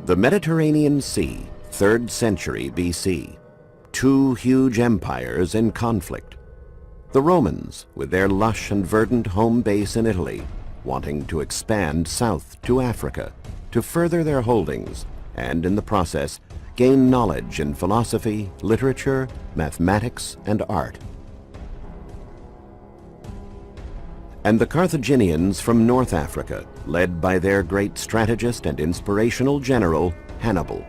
The Mediterranean Sea, 3rd century BC. Two huge empires in conflict. The Romans, with their lush and verdant home base in Italy, wanting to expand south to Africa, to further their holdings, and in the process, gain knowledge in philosophy, literature, mathematics, and art. And the Carthaginians from North Africa, led by their great strategist and inspirational general, Hannibal.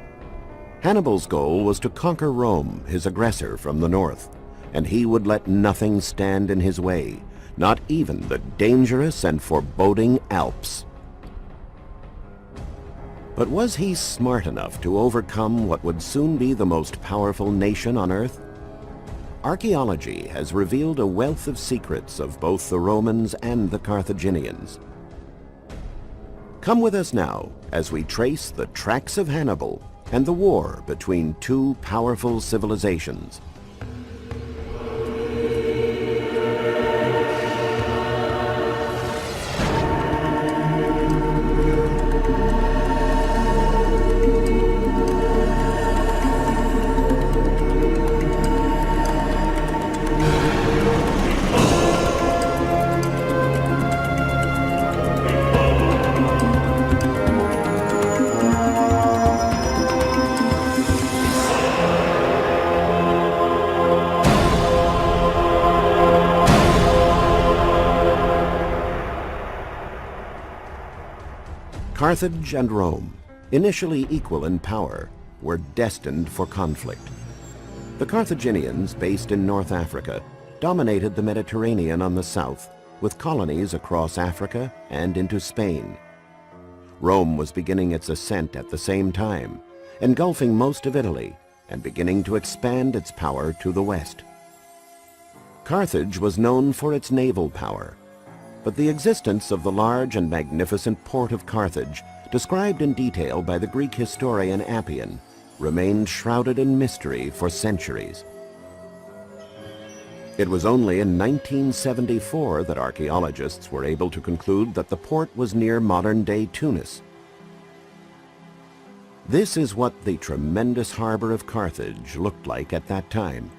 Hannibal's goal was to conquer Rome, his aggressor from the north, and he would let nothing stand in his way, not even the dangerous and foreboding Alps. But was he smart enough to overcome what would soon be the most powerful nation on earth? Archaeology has revealed a wealth of secrets of both the Romans and the Carthaginians. Come with us now as we trace the tracks of Hannibal and the war between two powerful civilizations. Carthage and Rome, initially equal in power, were destined for conflict. The Carthaginians, based in North Africa, dominated the Mediterranean on the south, with colonies across Africa and into Spain. Rome was beginning its ascent at the same time, engulfing most of Italy and beginning to expand its power to the west. Carthage was known for its naval power, but the existence of the large and magnificent port of Carthage, described in detail by the Greek historian Appian, remained shrouded in mystery for centuries. It was only in 1974 that archaeologists were able to conclude that the port was near modern-day Tunis. This is what the tremendous harbor of Carthage looked like at that time.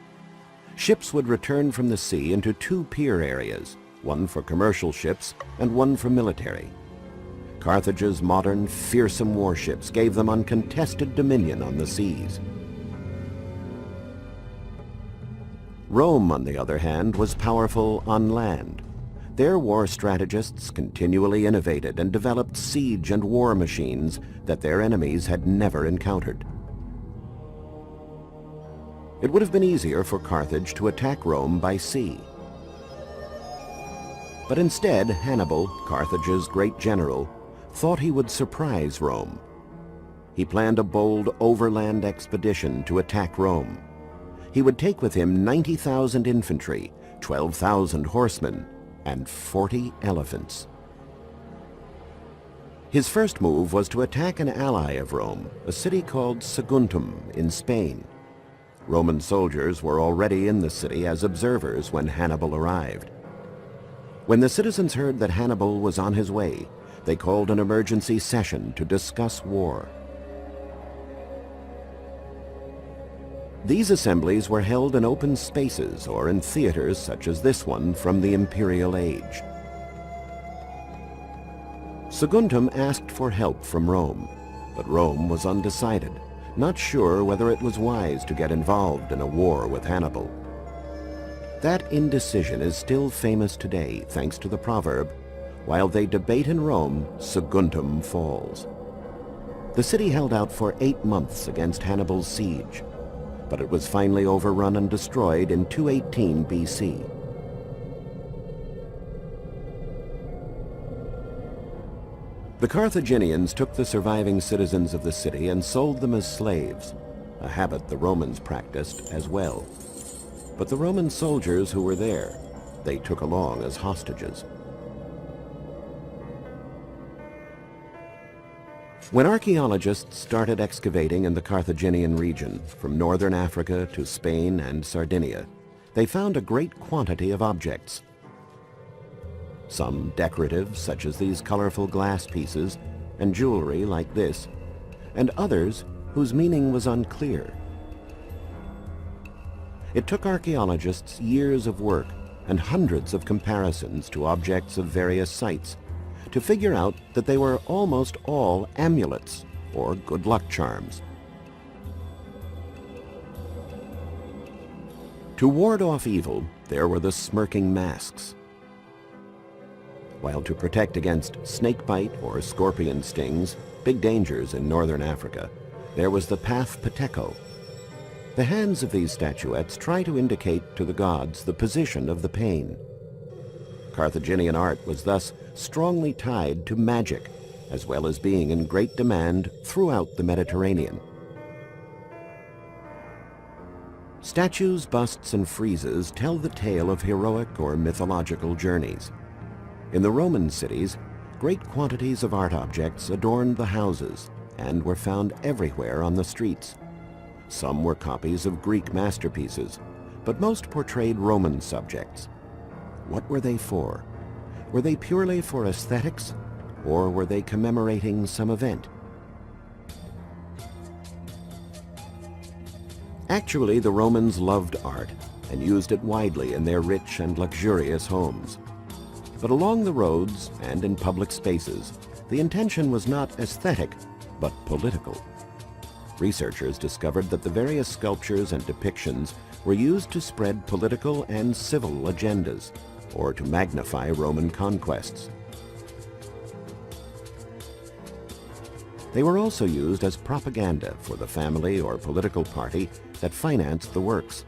Ships would return from the sea into two pier areas, one for commercial ships and one for military. Carthage's modern, fearsome warships gave them uncontested dominion on the seas. Rome, on the other hand, was powerful on land. Their war strategists continually innovated and developed siege and war machines that their enemies had never encountered. It would have been easier for Carthage to attack Rome by sea. But instead, Hannibal, Carthage's great general, thought he would surprise Rome. He planned a bold overland expedition to attack Rome. He would take with him 90,000 infantry, 12,000 horsemen, and 40 elephants. His first move was to attack an ally of Rome, a city called Saguntum in Spain. Roman soldiers were already in the city as observers when Hannibal arrived. When the citizens heard that Hannibal was on his way, they called an emergency session to discuss war. These assemblies were held in open spaces or in theaters such as this one from the imperial age. Saguntum asked for help from Rome, but Rome was undecided, not sure whether it was wise to get involved in a war with Hannibal. That indecision is still famous today thanks to the proverb, "While they debate in Rome, Saguntum falls." The city held out for 8 months against Hannibal's siege, but it was finally overrun and destroyed in 218 BC. The Carthaginians took the surviving citizens of the city and sold them as slaves, a habit the Romans practiced as well. But the Roman soldiers who were there, they took along as hostages. When archaeologists started excavating in the Carthaginian region, from northern Africa to Spain and Sardinia, they found a great quantity of objects. Some decorative, such as these colorful glass pieces, and jewelry like this. and others whose meaning was unclear. It took archaeologists years of work and hundreds of comparisons to objects of various sites to figure out that they were almost all amulets or good luck charms. To ward off evil, there were the smirking masks, while to protect against snake bite or scorpion stings, big dangers in northern Africa, there was the path pateko. The hands of these statuettes try to indicate to the gods the position of the pain. Carthaginian art was thus strongly tied to magic, as well as being in great demand throughout the Mediterranean. Statues, busts, and friezes tell the tale of heroic or mythological journeys. In the Roman cities, great quantities of art objects adorned the houses and were found everywhere on the streets. Some were copies of Greek masterpieces, but most portrayed Roman subjects. What were they for? Were they purely for aesthetics, or were they commemorating some event? Actually, the Romans loved art and used it widely in their rich and luxurious homes. But along the roads and in public spaces, the intention was not aesthetic, but political. Researchers discovered that the various sculptures and depictions were used to spread political and civil agendas, or to magnify Roman conquests. They were also used as propaganda for the family or political party that financed the works.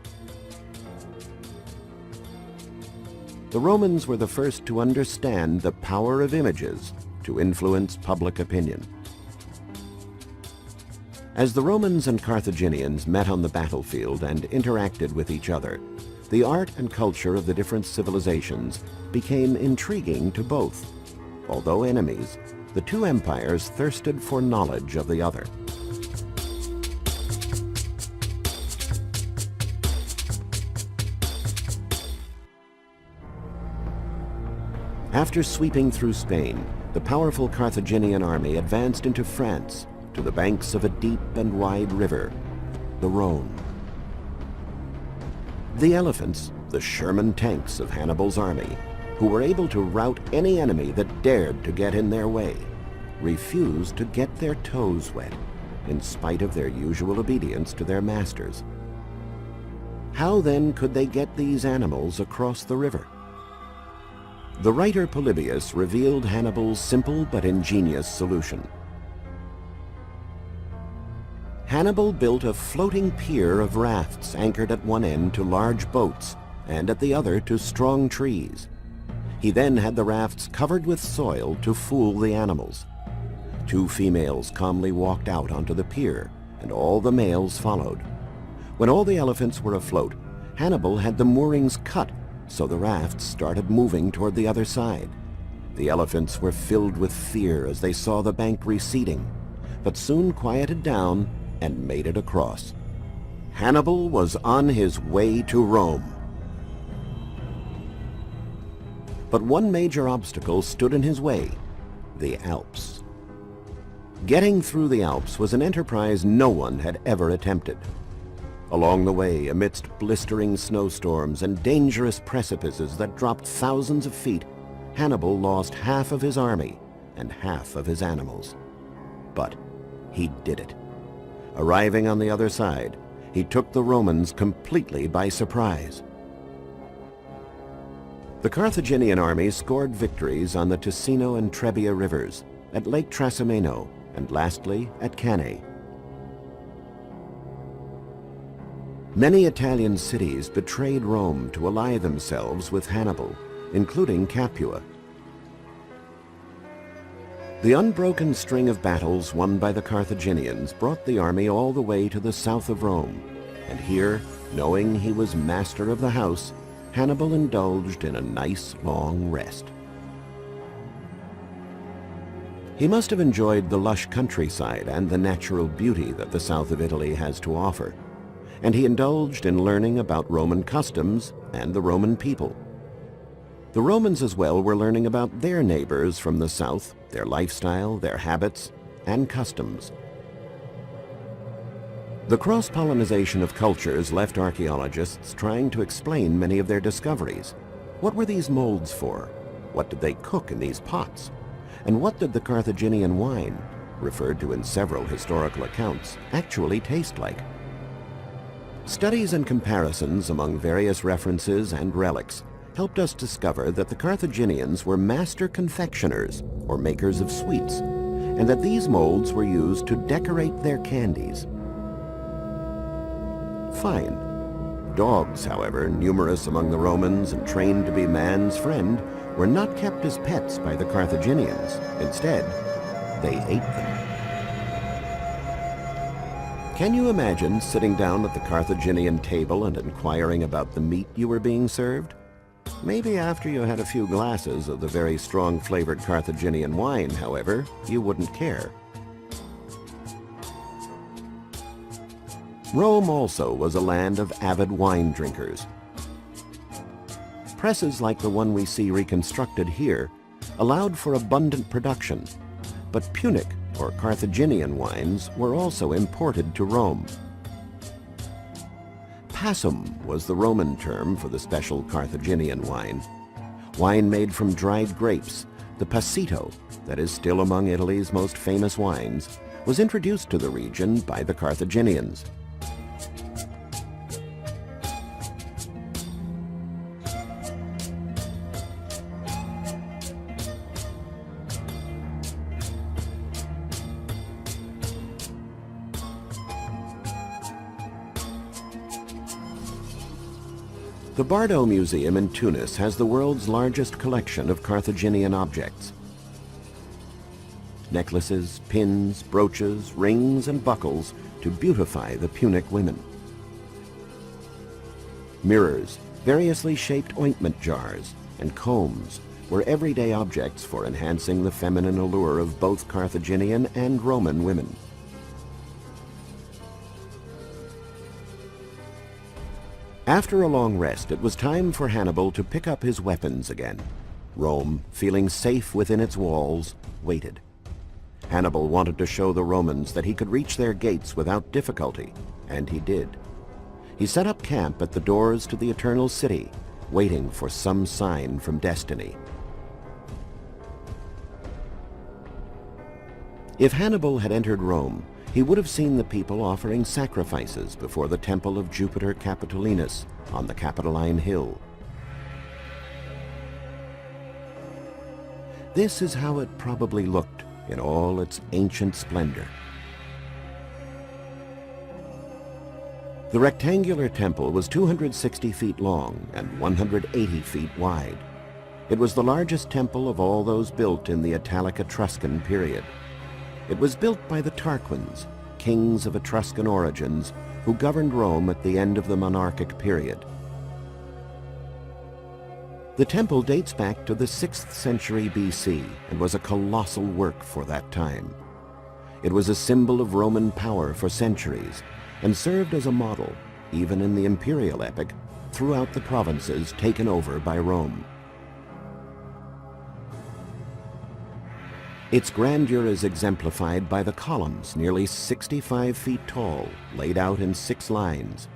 The Romans were the first to understand the power of images to influence public opinion. As the Romans and Carthaginians met on the battlefield and interacted with each other, the art and culture of the different civilizations became intriguing to both. Although enemies, the two empires thirsted for knowledge of the other. After sweeping through Spain, the powerful Carthaginian army advanced into France to the banks of a deep and wide river, the Rhone. The elephants, the Sherman tanks of Hannibal's army, who were able to rout any enemy that dared to get in their way, refused to get their toes wet, in spite of their usual obedience to their masters. How then could they get these animals across the river? The writer Polybius revealed Hannibal's simple but ingenious solution. Hannibal built a floating pier of rafts anchored at one end to large boats and at the other to strong trees. He then had the rafts covered with soil to fool the animals. Two females calmly walked out onto the pier, and all the males followed. When all the elephants were afloat, Hannibal had the moorings cut, so the rafts started moving toward the other side. The elephants were filled with fear as they saw the bank receding, but soon quieted down and made it across. Hannibal was on his way to Rome. But one major obstacle stood in his way: the Alps. Getting through the Alps was an enterprise no one had ever attempted. Along the way, amidst blistering snowstorms and dangerous precipices that dropped thousands of feet, Hannibal lost half of his army and half of his animals. But he did it. Arriving on the other side, he took the Romans completely by surprise. The Carthaginian army scored victories on the Ticino and Trebbia rivers, at Lake Trasimeno, and lastly at Cannae. Many Italian cities betrayed Rome to ally themselves with Hannibal, including Capua. The unbroken string of battles won by the Carthaginians brought the army all the way to the south of Rome, and here, knowing he was master of the house, Hannibal indulged in a nice long rest. He must have enjoyed the lush countryside and the natural beauty that the south of Italy has to offer, and he indulged in learning about Roman customs and the Roman people. The Romans as well were learning about their neighbors from the south, their lifestyle, their habits, and customs. The cross-pollination of cultures left archaeologists trying to explain many of their discoveries. What were these molds for? What did they cook in these pots? And what did the Carthaginian wine, referred to in several historical accounts, actually taste like? Studies and comparisons among various references and relics helped us discover that the Carthaginians were master confectioners, or makers of sweets, and that these molds were used to decorate their candies. Fine. Dogs, however, numerous among the Romans and trained to be man's friend, were not kept as pets by the Carthaginians. Instead, they ate them. Can you imagine sitting down at the Carthaginian table and inquiring about the meat you were being served? Maybe after you had a few glasses of the very strong flavored Carthaginian wine, however, you wouldn't care. Rome also was a land of avid wine drinkers. Presses like the one we see reconstructed here allowed for abundant production, but Punic or Carthaginian wines were also imported to Rome. Passum was the Roman term for the special Carthaginian wine. Wine made from dried grapes, the passito, that is still among Italy's most famous wines, was introduced to the region by the Carthaginians. The Bardo Museum in Tunis has the world's largest collection of Carthaginian objects. Necklaces, pins, brooches, rings, and buckles to beautify the Punic women. Mirrors, variously shaped ointment jars, and combs were everyday objects for enhancing the feminine allure of both Carthaginian and Roman women. After a long rest, it was time for Hannibal to pick up his weapons again. Rome, feeling safe within its walls, waited. Hannibal wanted to show the Romans that he could reach their gates without difficulty, and he did. He set up camp at the doors to the Eternal City, waiting for some sign from destiny. If Hannibal had entered Rome, he would have seen the people offering sacrifices before the temple of Jupiter Capitolinus on the Capitoline Hill. This is how it probably looked in all its ancient splendor. The rectangular temple was 260 feet long and 180 feet wide. It was the largest temple of all those built in the Italic Etruscan period. It was built by the Tarquins, kings of Etruscan origins, who governed Rome at the end of the monarchic period. The temple dates back to the 6th century BC and was a colossal work for that time. It was a symbol of Roman power for centuries and served as a model, even in the imperial epic, throughout the provinces taken over by Rome. Its grandeur is exemplified by the columns, nearly 65 feet tall, laid out in 6 lines,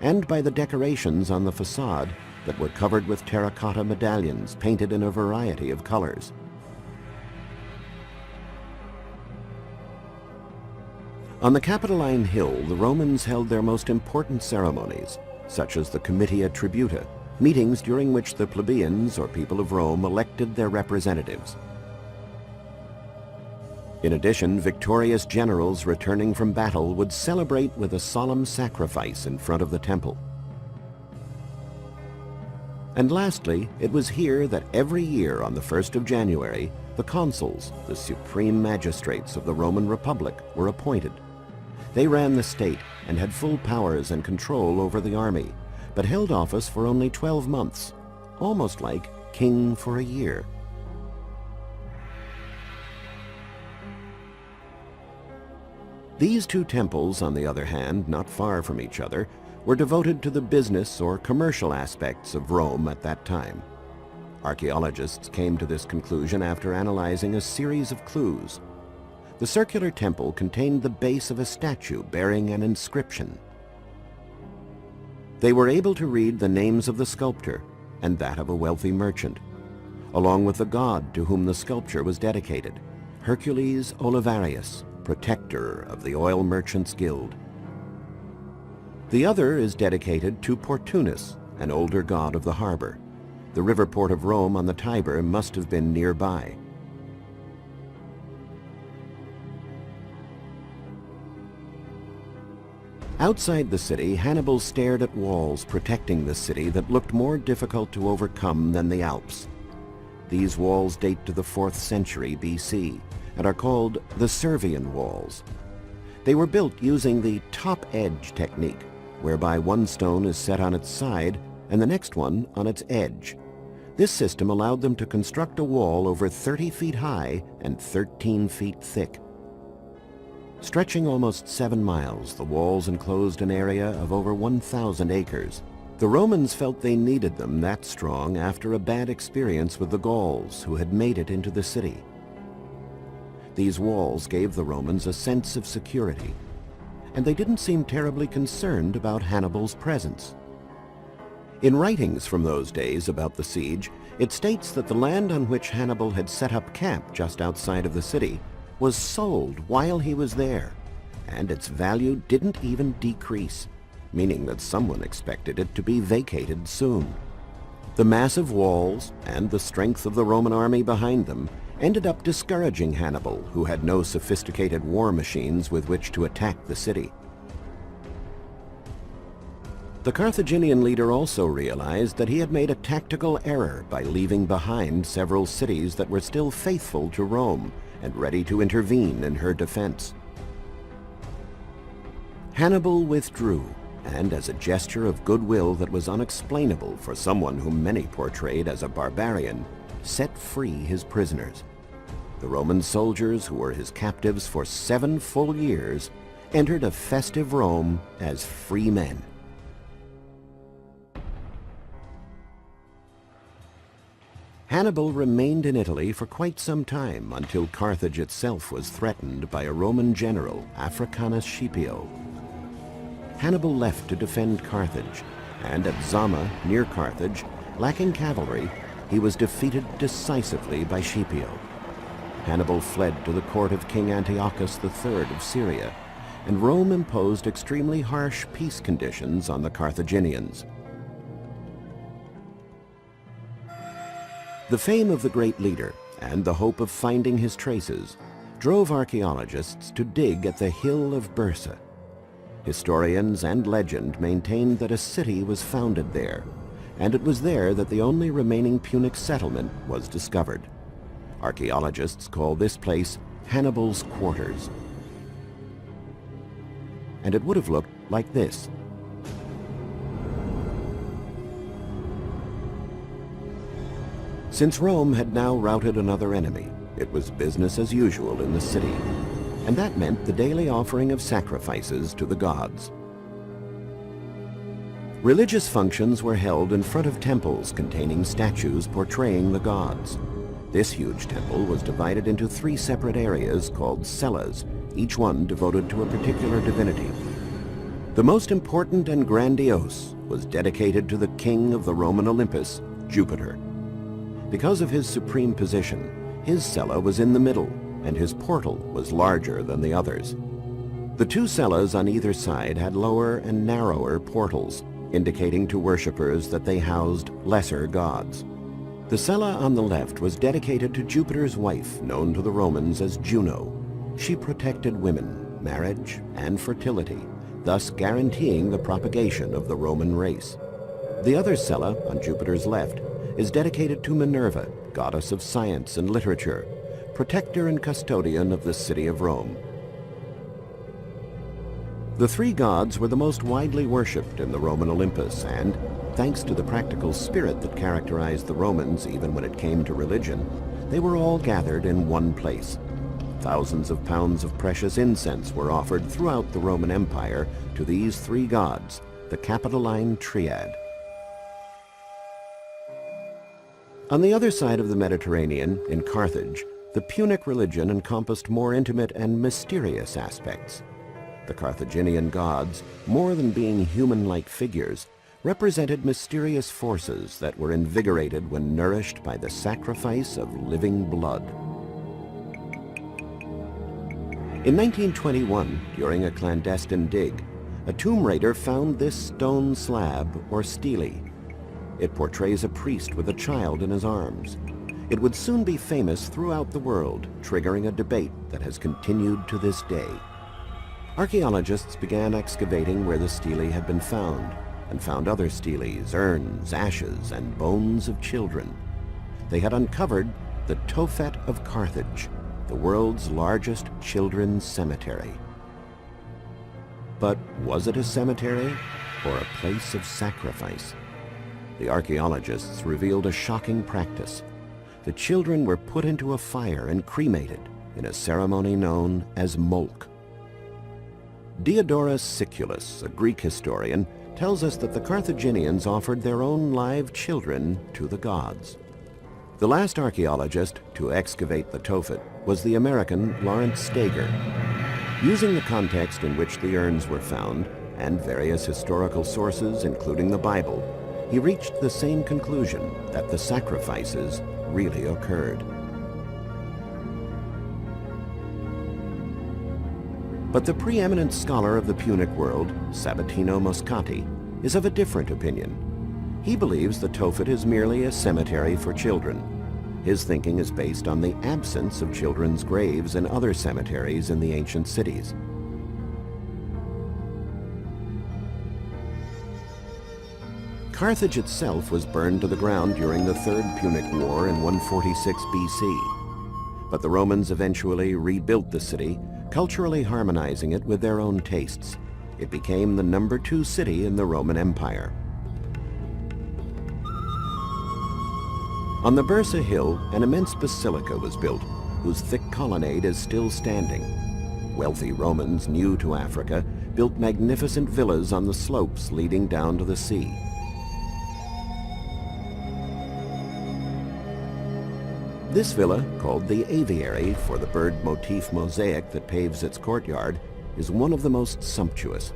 and by the decorations on the facade that were covered with terracotta medallions painted in a variety of colors. On the Capitoline Hill, the Romans held their most important ceremonies, such as the Comitia Tributa, meetings during which the plebeians or people of Rome elected their representatives. In addition, victorious generals returning from battle would celebrate with a solemn sacrifice in front of the temple. And lastly, it was here that every year on the 1st of January, the consuls, the supreme magistrates of the Roman Republic, were appointed. They ran the state and had full powers and control over the army, but held office for only 12 months, almost like king for a year. These two temples, on the other hand, not far from each other, were devoted to the business or commercial aspects of Rome at that time. Archaeologists came to this conclusion after analyzing a series of clues. The circular temple contained the base of a statue bearing an inscription. They were able to read the names of the sculptor and that of a wealthy merchant, along with the god to whom the sculpture was dedicated, Hercules Olivarius, protector of the Oil Merchants Guild. The other is dedicated to Portunus, an older god of the harbor. The river port of Rome on the Tiber must have been nearby. Outside the city, Hannibal stared at walls protecting the city that looked more difficult to overcome than the Alps. These walls date to the 4th century BC and are called the Servian walls. They were built using the top-edge technique, whereby one stone is set on its side and the next one on its edge. This system allowed them to construct a wall over 30 feet high and 13 feet thick. Stretching almost 7 miles, the walls enclosed an area of over 1,000 acres. The Romans felt they needed them that strong after a bad experience with the Gauls, who had made it into the city. These walls gave the Romans a sense of security, and they didn't seem terribly concerned about Hannibal's presence. In writings from those days about the siege, it states that the land on which Hannibal had set up camp just outside of the city was sold while he was there, and its value didn't even decrease, meaning that someone expected it to be vacated soon. The massive walls and the strength of the Roman army behind them ended up discouraging Hannibal, who had no sophisticated war machines with which to attack the city. The Carthaginian leader also realized that he had made a tactical error by leaving behind several cities that were still faithful to Rome and ready to intervene in her defense. Hannibal withdrew, and as a gesture of goodwill that was unexplainable for someone whom many portrayed as a barbarian, set free his prisoners. The Roman soldiers, who were his captives for 7 full years, entered a festive Rome as free men. Hannibal remained in Italy for quite some time until Carthage itself was threatened by a Roman general, Africanus Scipio. Hannibal left to defend Carthage, and at Zama, near Carthage, lacking cavalry, he was defeated decisively by Scipio. Hannibal fled to the court of King Antiochus III of Syria, and Rome imposed extremely harsh peace conditions on the Carthaginians. The fame of the great leader and the hope of finding his traces drove archaeologists to dig at the hill of Byrsa. Historians and legend maintained that a city was founded there, and it was there that the only remaining Punic settlement was discovered. Archaeologists call this place Hannibal's Quarters. And it would have looked like this. Since Rome had now routed another enemy, it was business as usual in the city, and that meant the daily offering of sacrifices to the gods. Religious functions were held in front of temples containing statues portraying the gods. This huge temple was divided into 3 separate areas called cellas, each one devoted to a particular divinity. The most important and grandiose was dedicated to the king of the Roman Olympus, Jupiter. Because of his supreme position, his cella was in the middle, and his portal was larger than the others. The 2 cellas on either side had lower and narrower portals, indicating to worshippers that they housed lesser gods. The cella on the left was dedicated to Jupiter's wife, known to the Romans as Juno. She protected women, marriage, and fertility, thus guaranteeing the propagation of the Roman race. The other cella, on Jupiter's left, is dedicated to Minerva, goddess of science and literature, protector and custodian of the city of Rome. The 3 gods were the most widely worshipped in the Roman Olympus, and, thanks to the practical spirit that characterized the Romans even when it came to religion, they were all gathered in one place. Thousands of pounds of precious incense were offered throughout the Roman Empire to these 3 gods, the Capitoline Triad. On the other side of the Mediterranean, in Carthage, The Punic religion encompassed more intimate and mysterious aspects. The Carthaginian gods, more than being human-like figures, represented mysterious forces that were invigorated when nourished by the sacrifice of living blood. In 1921, during a clandestine dig, a tomb raider found this stone slab, or stele. It portrays a priest with a child in his arms. It would soon be famous throughout the world, triggering a debate that has continued to this day. Archaeologists began excavating where the stele had been found, and found other steles, urns, ashes, and bones of children. They had uncovered the Tophet of Carthage, the world's largest children's cemetery. But was it a cemetery or a place of sacrifice? The archaeologists revealed a shocking practice. The children were put into a fire and cremated in a ceremony known as molk. Diodorus Siculus, a Greek historian, tells us that the Carthaginians offered their own live children to the gods. The last archaeologist to excavate the Tophet was the American Lawrence Steger. Using the context in which the urns were found and various historical sources, including the Bible, he reached the same conclusion, that the sacrifices really occurred. But the preeminent scholar of the Punic world, Sabatino Moscati, is of a different opinion. He believes the Tophet is merely a cemetery for children. His thinking is based on the absence of children's graves in other cemeteries in the ancient cities. Carthage itself was burned to the ground during the Third Punic War in 146 BC. But the Romans eventually rebuilt the city, culturally harmonizing it with their own tastes. It became the #2 city in the Roman Empire. On the Bursa Hill, an immense basilica was built, whose thick colonnade is still standing. Wealthy Romans new to Africa built magnificent villas on the slopes leading down to the sea. This villa, called the Aviary for the bird motif mosaic that paves its courtyard, is one of the most sumptuous.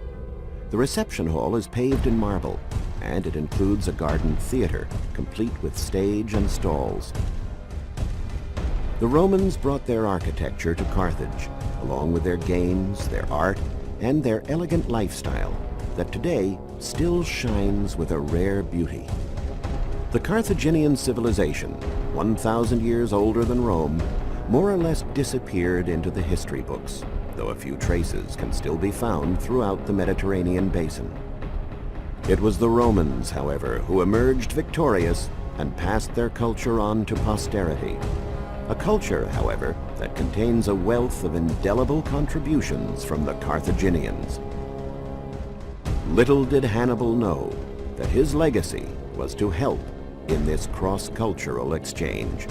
The reception hall is paved in marble, and it includes a garden theater, complete with stage and stalls. The Romans brought their architecture to Carthage, along with their games, their art, and their elegant lifestyle that today still shines with a rare beauty. The Carthaginian civilization, 1,000 years older than Rome, more or less disappeared into the history books, though a few traces can still be found throughout the Mediterranean basin. It was the Romans, however, who emerged victorious and passed their culture on to posterity. A culture, however, that contains a wealth of indelible contributions from the Carthaginians. Little did Hannibal know that his legacy was to help in this cross-cultural exchange.